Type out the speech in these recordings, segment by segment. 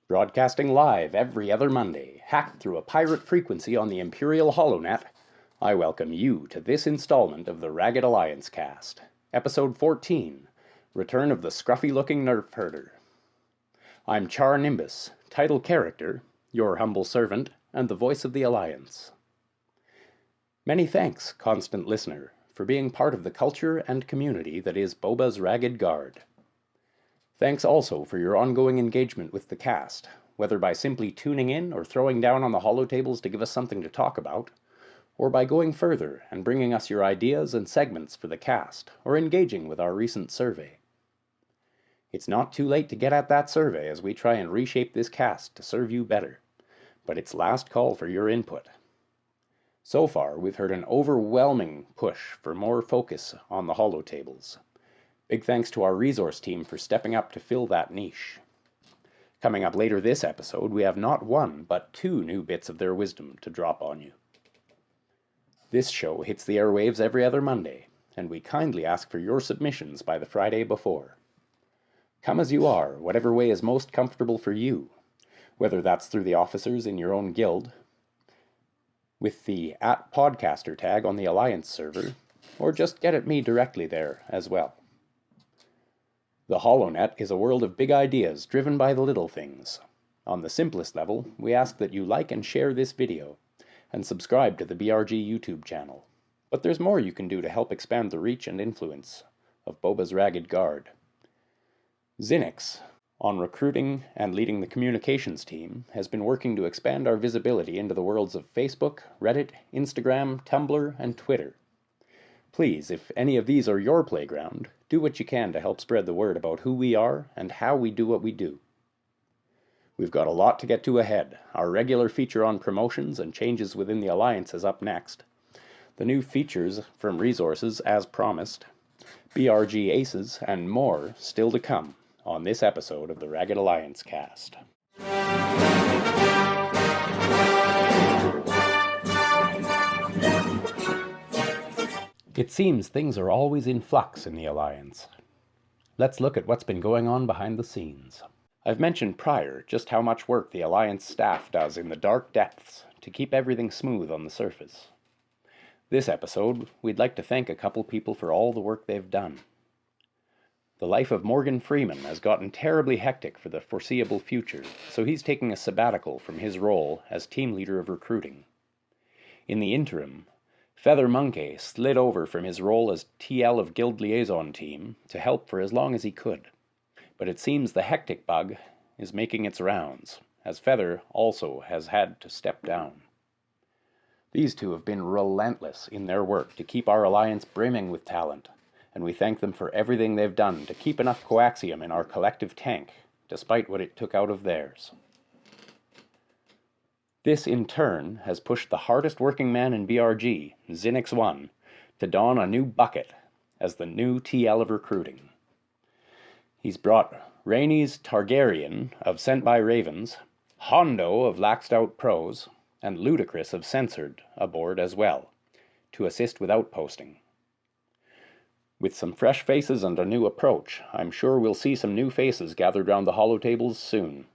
Broadcasting live every other Monday, hacked through a pirate frequency on the Imperial HoloNet, I welcome you to this installment of the Ragged Alliance cast, Episode 14, Return of the Scruffy-Looking Nerf Herder. I'm Char Nimbus, title character, your humble servant, and the voice of the Alliance. Many thanks, constant listener, for being part of the culture and community that is Boba's Ragged Guard. Thanks also for your ongoing engagement with the cast, whether by simply tuning in or throwing down on the holotables to give us something to talk about, or by going further and bringing us your ideas and segments for the cast, or engaging with our recent survey. It's not too late to get at that survey as we try and reshape this cast to serve you better, but it's last call for your input. So far, we've heard an overwhelming push for more focus on the holotables. Big thanks to our resource team for stepping up to fill that niche. Coming up later this episode, we have not one, but two new bits of their wisdom to drop on you. This show hits the airwaves every other Monday, and we kindly ask for your submissions by the Friday before. Come as you are, whatever way is most comfortable for you, whether that's through the officers in your own guild, with the @podcaster tag on the Alliance server, or just get at me directly there as well. The HoloNet is a world of big ideas driven by the little things. On the simplest level, we ask that you like and share this video, and subscribe to the BRG YouTube channel. But there's more you can do to help expand the reach and influence of Boba's Ragged Guard. Zinix, on recruiting and leading the communications team, has been working to expand our visibility into the worlds of Facebook, Reddit, Instagram, Tumblr, and Twitter. Please, if any of these are your playground, do what you can to help spread the word about who we are and how we do what we do. We've got a lot to get to ahead. Our regular feature on promotions and changes within the Alliance is up next. The new features from resources as promised, BRG Aces, and more still to come on this episode of the Ragged Alliance cast. It seems things are always in flux in the Alliance. Let's look at what's been going on behind the scenes. I've mentioned prior just how much work the Alliance staff does in the dark depths to keep everything smooth on the surface. This episode, we'd like to thank a couple people for all the work they've done. The life of Morgan Freeman has gotten terribly hectic for the foreseeable future, so he's taking a sabbatical from his role as team leader of recruiting. In the interim, Feather Monkey slid over from his role as TL of Guild Liaison Team to help for as long as he could. But it seems the hectic bug is making its rounds, as Feather also has had to step down. These two have been relentless in their work to keep our Alliance brimming with talent, and we thank them for everything they've done to keep enough coaxium in our collective tank, despite what it took out of theirs. This, in turn, has pushed the hardest working man in BRG, Zinix 1, to don a new bucket as the new TL of recruiting. He's brought Rhaenys Targaryen of Sent by Ravens, Hondo of Laxed Out Pros, and Ludicrous of Censored aboard as well, to assist with outposting. With some fresh faces and a new approach, I'm sure we'll see some new faces gathered round the holotables soon.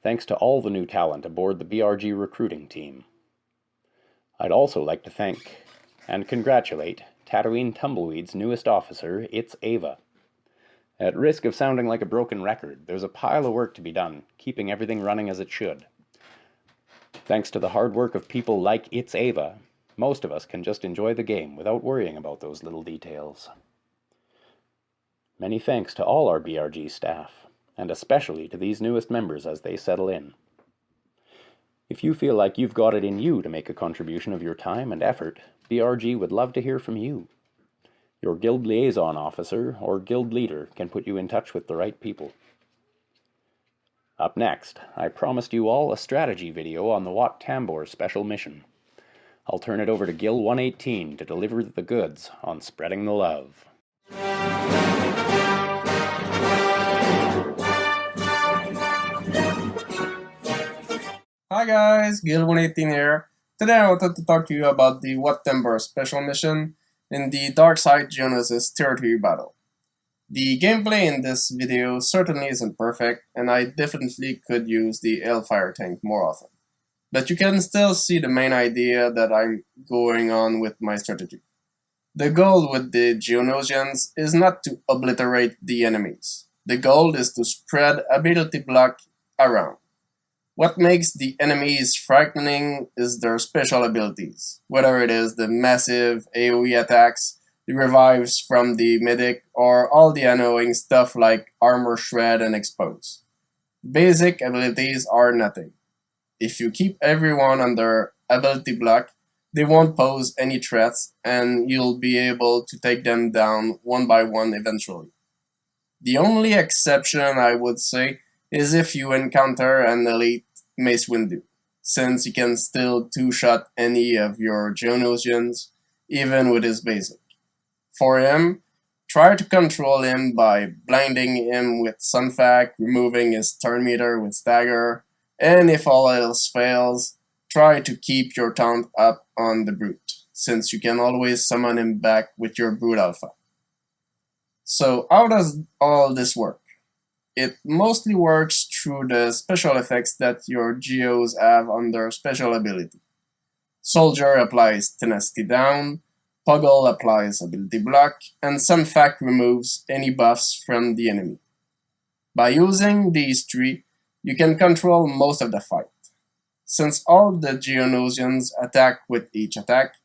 Thanks to all the new talent aboard the BRG recruiting team. I'd also like to thank and congratulate Tatooine Tumbleweed's newest officer, It's Ava. At risk of sounding like a broken record, there's a pile of work to be done, keeping everything running as it should. Thanks to the hard work of people like It's Ava, most of us can just enjoy the game without worrying about those little details. Many thanks to all our BRG staff, and especially to these newest members as they settle in. If you feel like you've got it in you to make a contribution of your time and effort, BRG would love to hear from you. Your guild liaison officer or guild leader can put you in touch with the right people. Up next, I promised you all a strategy video on the Wat Tambor special mission. I'll turn it over to Gil 118 to deliver the goods on spreading the love. Hi guys, Gil118 here. Today I wanted to talk to you about the Wat Tambor special mission in the Dark Side Geonosis territory battle. The gameplay in this video certainly isn't perfect, and I definitely could use the Hellfire tank more often. But you can still see the main idea that I'm going on with my strategy. The goal with the Geonosians is not to obliterate the enemies. The goal is to spread ability block around. What makes the enemies frightening is their special abilities, whether it is the massive AoE attacks, the revives from the medic, or all the annoying stuff like armor shred and expose. Basic abilities are nothing. If you keep everyone under ability block, they won't pose any threats and you'll be able to take them down one by one eventually. The only exception I would say is if you encounter an elite Mace Windu, since he can still two-shot any of your Geonosians, even with his basic. For him, try to control him by blinding him with Sunfac, removing his turn meter with Stagger, and if all else fails, try to keep your taunt up on the Brute, since you can always summon him back with your Brute Alpha. So how does all this work? It mostly works through the special effects that your Geos have on their special ability. Soldier applies Tenacity Down, Puggle applies Ability Block, and Sunfac removes any buffs from the enemy. By using these three, you can control most of the fight. Since all the Geonosians attack with each attack,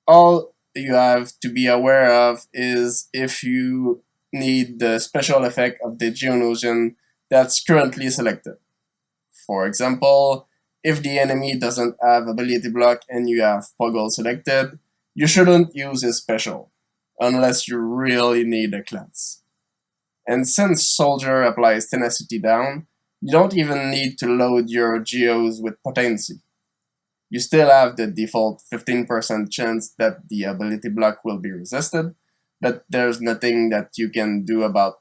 all you have to be aware of is if you need the special effect of the Geonosian that's currently selected. For example, if the enemy doesn't have ability block and you have Puggle selected, you shouldn't use his special, unless you really need a class. And since Soldier applies Tenacity Down, you don't even need to load your Geos with Potency. You still have the default 15% chance that the ability block will be resisted, but there's nothing that you can do about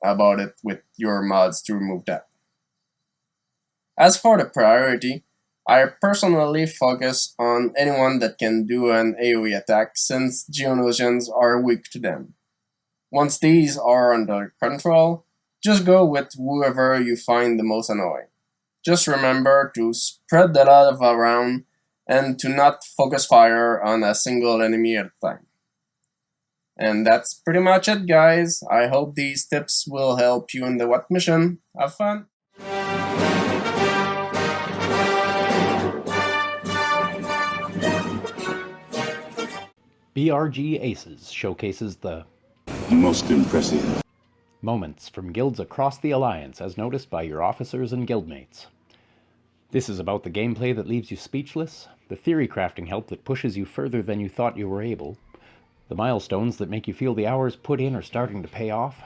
it with your mods to remove that. As for the priority, I personally focus on anyone that can do an AoE attack since Geonosians are weak to them. Once these are under control, just go with whoever you find the most annoying. Just remember to spread the love around and to not focus fire on a single enemy at a time. And that's pretty much it, guys. I hope these tips will help you in the Wat mission. Have fun! BRG Aces showcases the most impressive moments from guilds across the Alliance as noticed by your officers and guildmates. This is about the gameplay that leaves you speechless, the theory crafting help that pushes you further than you thought you were able, the milestones that make you feel the hours put in are starting to pay off,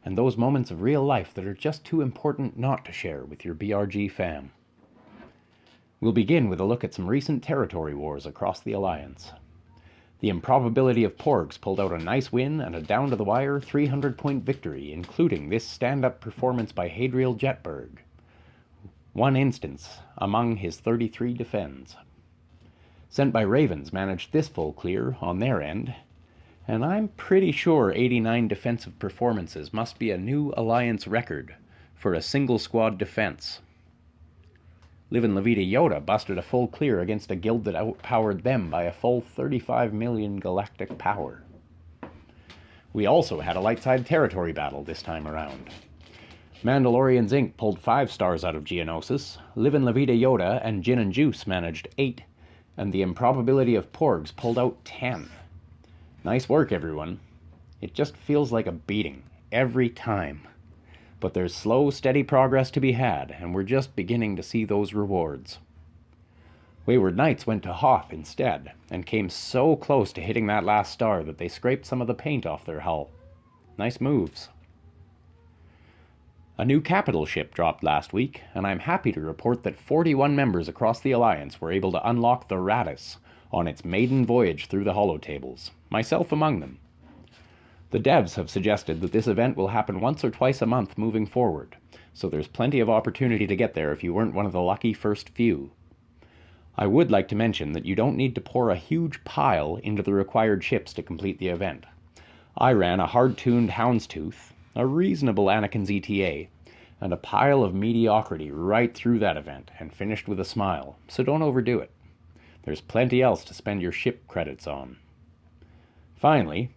and those moments of real life that are just too important not to share with your BRG fam. We'll begin with a look at some recent territory wars across the Alliance. The improbability of Porgs pulled out a nice win and a down-to-the-wire 300-point victory, including this stand-up performance by Hadriel Jetberg. One instance among his 33 defends. Sent by Ravens managed this full clear on their end, and I'm pretty sure 89 defensive performances must be a new Alliance record for a single squad defense. Livin' La Vida Yoda busted a full clear against a guild that outpowered them by a full 35 million galactic power. We also had a light-side territory battle this time around. Mandalorian's Inc. pulled 5 stars out of Geonosis, Livin' La Vida Yoda and Gin and Juice managed 8, and the improbability of Porgs pulled out 10. Nice work, everyone. It just feels like a beating, every time. But there's slow, steady progress to be had, and we're just beginning to see those rewards. Wayward Knights went to Hoth instead, and came so close to hitting that last star that they scraped some of the paint off their hull. Nice moves. A new capital ship dropped last week, and I'm happy to report that 41 members across the Alliance were able to unlock the Radis on its maiden voyage through the holotables, myself among them. The devs have suggested that this event will happen once or twice a month moving forward, so there's plenty of opportunity to get there if you weren't one of the lucky first few. I would like to mention that you don't need to pour a huge pile into the required ships to complete the event. I ran a hard-tuned Houndstooth, a reasonable Anakin's ETA, and a pile of mediocrity right through that event, and finished with a smile, so don't overdo it. There's plenty else to spend your ship credits on. Finally,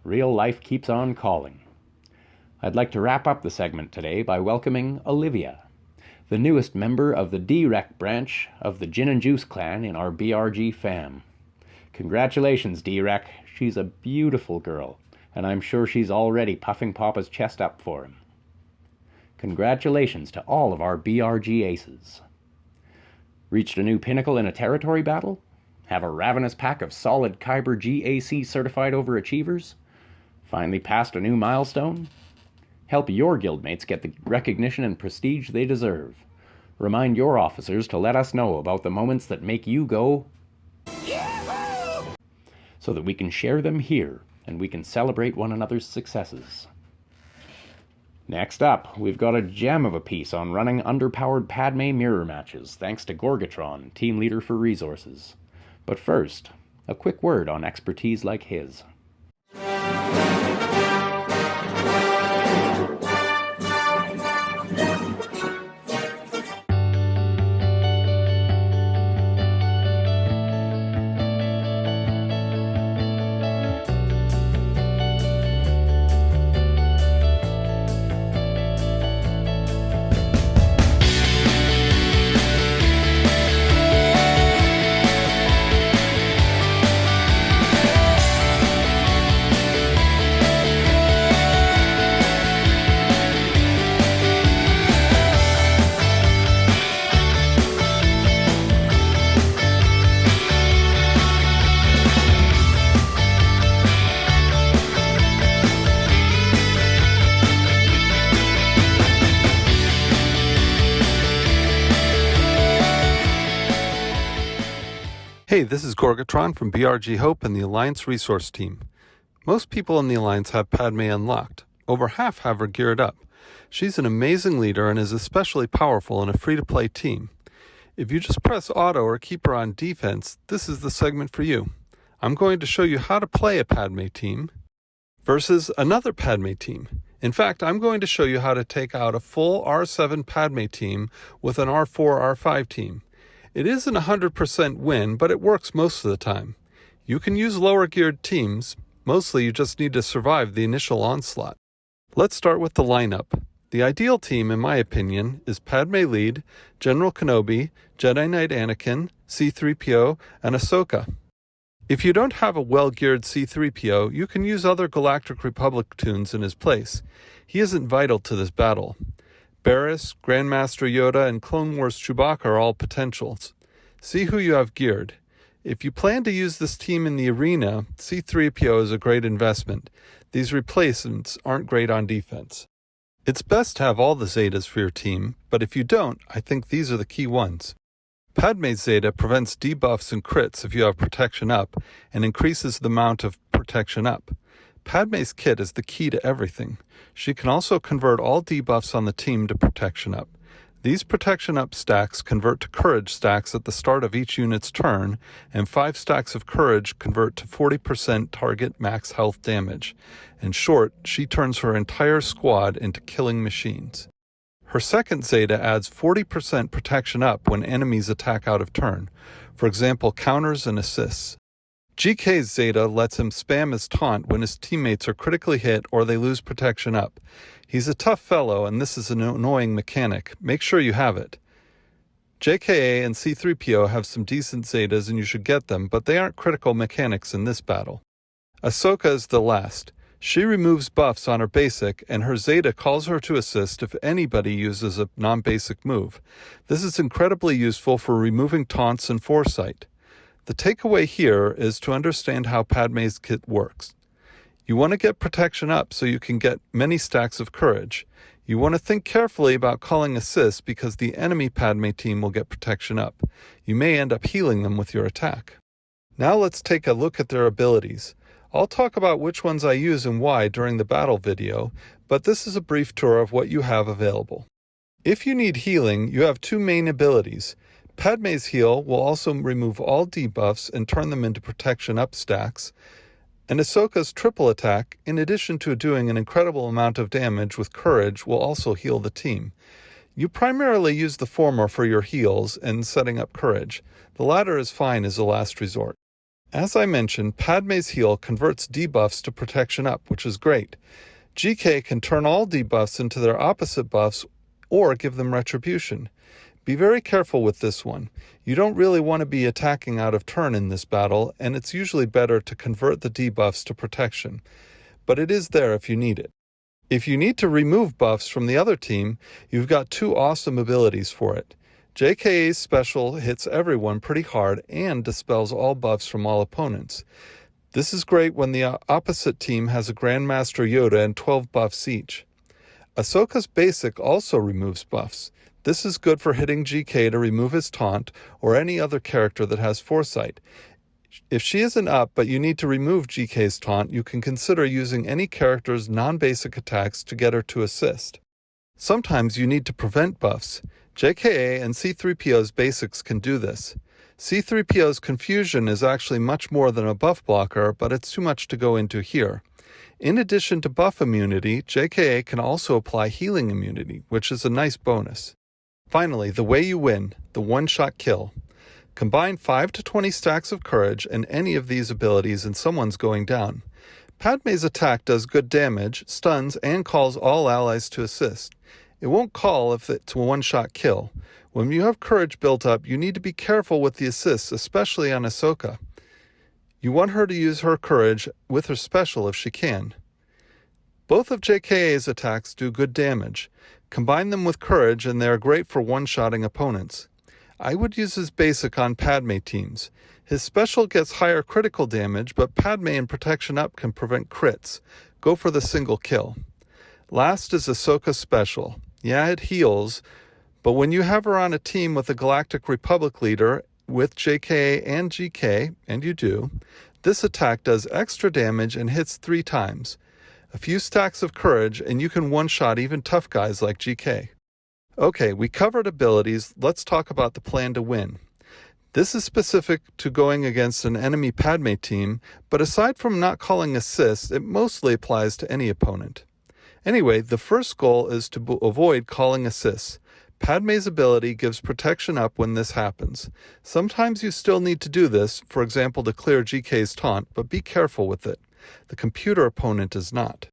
real life keeps on calling. I'd like to wrap up the segment today by welcoming Olivia, the newest member of the D-Rec branch of the Gin and Juice clan in our BRG fam. Congratulations, D-Rec. She's a beautiful girl, and I'm sure she's already puffing Papa's chest up for him. Congratulations to all of our BRG aces. Reached a new pinnacle in a territory battle? Have a ravenous pack of solid Kyber GAC certified overachievers? Finally passed a new milestone? Help your guildmates get the recognition and prestige they deserve. Remind your officers to let us know about the moments that make you go, Yahoo! So that we can share them here and we can celebrate one another's successes. Next up, we've got a gem of a piece on running underpowered Padme mirror matches, thanks to Gorgatron, team leader for resources. But first, a quick word on expertise like his. Hey, this is Gorgatron from BRG Hope and the Alliance Resource Team. Most people in the Alliance have Padme unlocked. Over half have her geared up. She's an amazing leader and is especially powerful in a free-to-play team. If you just press auto or keep her on defense, this is the segment for you. I'm going to show you how to play a Padme team versus another Padme team. In fact, I'm going to show you how to take out a full R7 Padme team with an R4, R5 team. It isn't 100% win, but it works most of the time. You can use lower geared teams. Mostly you just need to survive the initial onslaught. Let's start with the lineup. The ideal team, in my opinion, is Padme lead, General Kenobi, Jedi Knight Anakin, C-3PO, and Ahsoka. If you don't have a well-geared C-3PO, you can use other Galactic Republic tunes in his place. He isn't vital to this battle. Barriss, Grandmaster Yoda, and Clone Wars Chewbacca are all potentials. See who you have geared. If you plan to use this team in the arena, C-3PO is a great investment. These replacements aren't great on defense. It's best to have all the Zetas for your team, but if you don't, I think these are the key ones. Padme's Zeta prevents debuffs and crits if you have protection up, and increases the amount of protection up. Padme's kit is the key to everything. She can also convert all debuffs on the team to protection up. These protection up stacks convert to courage stacks at the start of each unit's turn, and 5 stacks of courage convert to 40% target max health damage. In short, she turns her entire squad into killing machines. Her second Zeta adds 40% protection up when enemies attack out of turn, for example counters and assists. GK's Zeta lets him spam his taunt when his teammates are critically hit or they lose protection up. He's a tough fellow and this is an annoying mechanic. Make sure you have it. JKA and C-3PO have some decent Zetas and you should get them, but they aren't critical mechanics in this battle. Ahsoka is the last. She removes buffs on her basic, and her Zeta calls her to assist if anybody uses a non-basic move. This is incredibly useful for removing taunts and foresight. The takeaway here is to understand how Padme's kit works. You want to get protection up so you can get many stacks of courage. You want to think carefully about calling assists because the enemy Padme team will get protection up. You may end up healing them with your attack. Now let's take a look at their abilities. I'll talk about which ones I use and why during the battle video, but this is a brief tour of what you have available. If you need healing, you have two main abilities. Padme's heal will also remove all debuffs and turn them into protection up stacks, and Ahsoka's triple attack, in addition to doing an incredible amount of damage with courage, will also heal the team. You primarily use the former for your heals and setting up courage. The latter is fine as a last resort. As I mentioned, Padme's heal converts debuffs to protection up, which is great. GK can turn all debuffs into their opposite buffs or give them retribution. Be very careful with this one. You don't really want to be attacking out of turn in this battle, and it's usually better to convert the debuffs to protection. But it is there if you need it. If you need to remove buffs from the other team, you've got two awesome abilities for it. JKA's special hits everyone pretty hard and dispels all buffs from all opponents. This is great when the opposite team has a Grandmaster Yoda and 12 buffs each. Ahsoka's basic also removes buffs. This is good for hitting GK to remove his taunt or any other character that has foresight. If she isn't up but you need to remove GK's taunt, you can consider using any character's non-basic attacks to get her to assist. Sometimes you need to prevent buffs. JKA and C-3PO's basics can do this. C-3PO's confusion is actually much more than a buff blocker, but it's too much to go into here. In addition to buff immunity, JKA can also apply healing immunity, which is a nice bonus. Finally, the way you win, the one-shot kill. Combine 5 to 20 stacks of courage and any of these abilities and someone's going down. Padme's attack does good damage, stuns, and calls all allies to assist. It won't call if it's a one-shot kill. When you have courage built up, you need to be careful with the assists, especially on Ahsoka. You want her to use her courage with her special if she can. Both of JKA's attacks do good damage. Combine them with courage and they are great for one-shotting opponents. I would use his basic on Padme teams. His special gets higher critical damage, but Padme and Protection Up can prevent crits. Go for the single kill. Last is Ahsoka's special. Yeah, it heals, but when you have her on a team with a Galactic Republic leader with JKA and GK, and you do, this attack does extra damage and hits 3 times. A few stacks of courage and you can one-shot even tough guys like GK. Okay, we covered abilities. Let's talk about the plan to win. This is specific to going against an enemy Padme team, but aside from not calling assists, it mostly applies to any opponent. Anyway, the first goal is to avoid calling assists. Padme's ability gives protection up when this happens. Sometimes you still need to do this, for example to clear GK's taunt, but be careful with it. The computer opponent is not.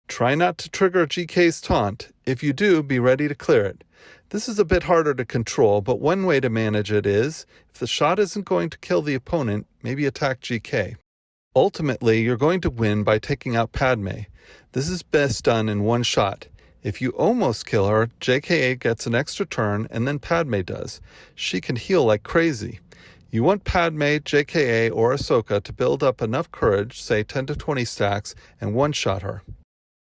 Try not to trigger GK's taunt. If you do, be ready to clear it. This is a bit harder to control, but one way to manage it is, if the shot isn't going to kill the opponent, maybe attack GK. Ultimately, you're going to win by taking out Padme. This is best done in one shot. If you almost kill her, JKA gets an extra turn and then Padme does. She can heal like crazy. You want Padme, JKA, or Ahsoka to build up enough courage, say 10 to 20 stacks, and one-shot her.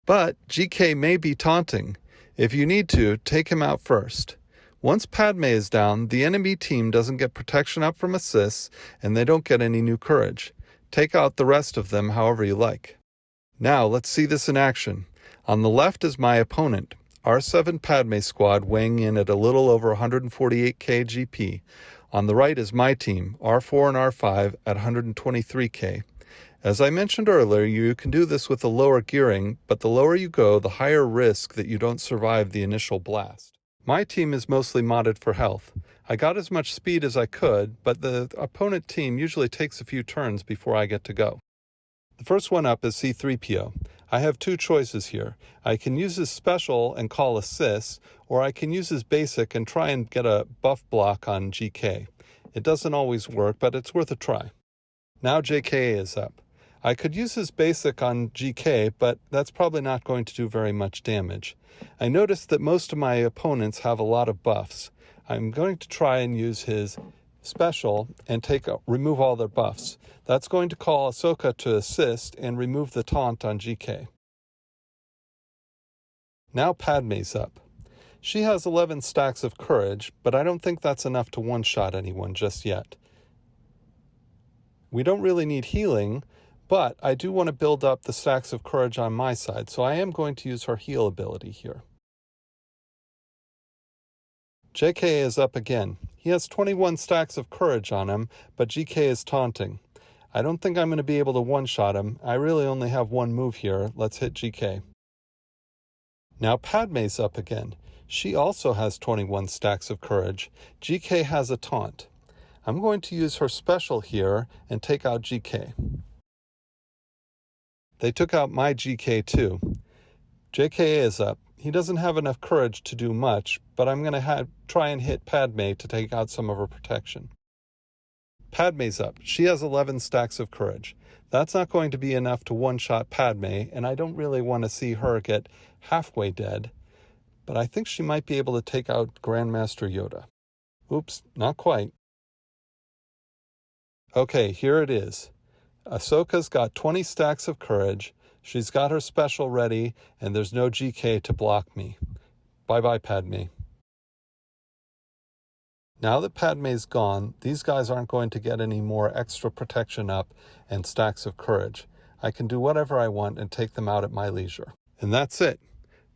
But GK may be taunting. If you need to, take him out first. Once Padme is down, the enemy team doesn't get protection up from assists, and they don't get any new courage. Take out the rest of them however you like. Now let's see this in action. On the left is my opponent, R7 Padme squad weighing in at a little over 148k GP. On the right is my team, R4 and R5 at 123k. As I mentioned earlier, you can do this with a lower gearing, but the lower you go, the higher risk that you don't survive the initial blast. My team is mostly modded for health. I got as much speed as I could, but the opponent team usually takes a few turns before I get to go. The first one up is C-3PO. I have two choices here. I can use his special and call assists, or I can use his basic and try and get a buff block on GK. It doesn't always work, but it's worth a try. Now JK is up. I could use his basic on GK, but that's probably not going to do very much damage. I noticed that most of my opponents have a lot of buffs. I'm going to try and use his special and remove all their buffs. That's going to call Ahsoka to assist and remove the taunt on GK. Now Padme's up. She has 11 stacks of courage, but I don't think that's enough to one-shot anyone just yet. We don't really need healing, but I do want to build up the stacks of courage on my side, so I am going to use her heal ability here. JK is up again. He has 21 stacks of courage on him, but GK is taunting. I don't think I'm going to be able to one-shot him. I really only have one move here. Let's hit GK. Now Padme's up again. She also has 21 stacks of courage. GK has a taunt. I'm going to use her special here and take out GK. They took out my GK too. JK is up. He doesn't have enough courage to do much, but I'm going to try and hit Padme to take out some of her protection. Padme's up. She has 11 stacks of courage. That's not going to be enough to one-shot Padme, and I don't really want to see her get halfway dead, but I think she might be able to take out Grandmaster Yoda. Oops, not quite. Okay, here it is. Ahsoka's got 20 stacks of courage, she's got her special ready, and there's no GK to block me. Bye-bye, Padme. Now that Padme's gone, these guys aren't going to get any more extra protection up and stacks of courage. I can do whatever I want and take them out at my leisure. And that's it.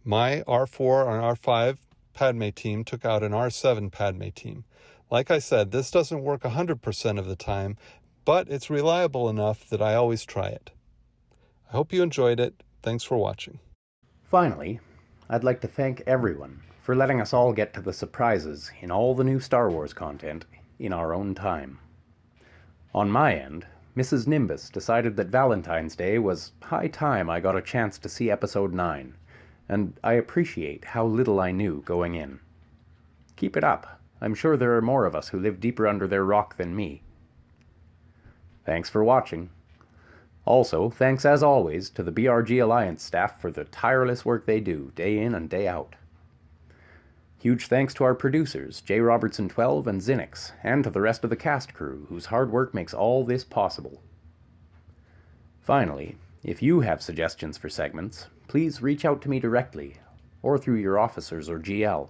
My R4 and R5 Padme team took out an R7 Padme team. Like I said, this doesn't work 100% of the time, but it's reliable enough that I always try it. I hope you enjoyed it. Thanks for watching. Finally, I'd like to thank everyone for letting us all get to the surprises in all the new Star Wars content in our own time. On my end, Mrs. Nimbus decided that Valentine's Day was high time I got a chance to see Episode 9, and I appreciate how little I knew going in. Keep it up. I'm sure there are more of us who live deeper under their rock than me. Thanks for watching. Also, thanks as always to the BRG Alliance staff for the tireless work they do day in and day out. Huge thanks to our producers, J. Robertson12 and Zinix, and to the rest of the cast crew, whose hard work makes all this possible. Finally, if you have suggestions for segments, please reach out to me directly, or through your officers or GL.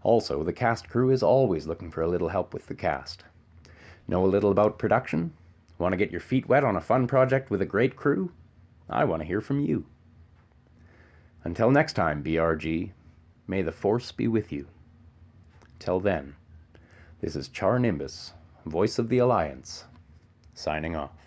Also, the cast crew is always looking for a little help with the cast. Know a little about production? Want to get your feet wet on a fun project with a great crew? I want to hear from you. Until next time, BRG, may the Force be with you. Till then, this is Char Nimbus, voice of the Alliance, signing off.